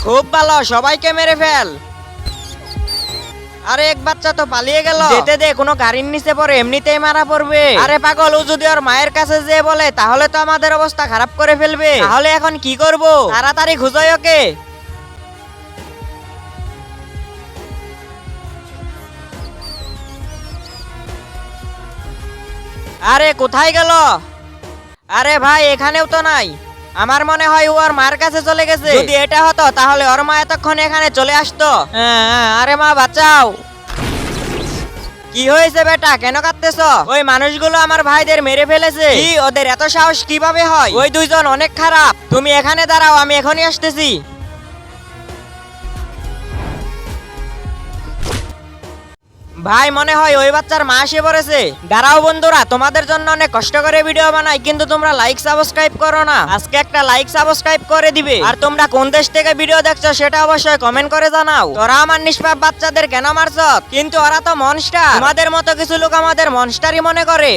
খুব ভালো, সবাইকে মেরে ফেল। আরে এক বাচ্চা তো পালিয়ে গেল। যেতে দে, কোনো গাড়ির নিচে পড়ে এমনিতেই মারা পড়বে। আরে পাগল, ও যদি ওর মায়ের কাছে যেয়ে বলে তাহলে তো আমাদের অবস্থা খারাপ করে ফেলবে। তাহলে এখন কি করব? তাড়াতাড়ি খুঁজোই ওকে। আরে কোথায় গেল? আরে ভাই, এখানেও তো নাই। আমার মনে হয় ও ওর মার কাছে চলে গেছে। যদি এটা হতো তাহলে ওর মা এতক্ষণ এখানে চলে আসতো। আরে মা বাঁচাও। কি হয়েছে বেটা, কেন কাঁদতেছ? ওই মানুষগুলো আমার ভাইদের মেরে ফেলেছে। কি, ওদের এত সাহস কিভাবে হয়? ওই দুইজন অনেক খারাপ। তুমি এখানে দাঁড়াও, আমি এখনই আসতেছি। ভাই, মনে হয় ওই বাচ্চার মা এসে পড়েছে। দাঁড়াও বন্ধুরা, তোমাদের জন্য অনেক কষ্ট করে ভিডিও বানাই, কিন্তু তোমরা লাইক সাবস্ক্রাইব করো না। আজকে একটা লাইক সাবস্ক্রাইব করে দিবে। আর তোমরা কোন দেশ থেকে ভিডিও দেখছো সেটা অবশ্যই কমেন্ট করে জানাও। তোরা আমার নিষ্পাপ বাচ্চাদের কেন মারছ? কিন্তু ওরা তো মনস্টার। তোমাদের মতো কিছু লোক আমাদের মনস্টারই মনে করে।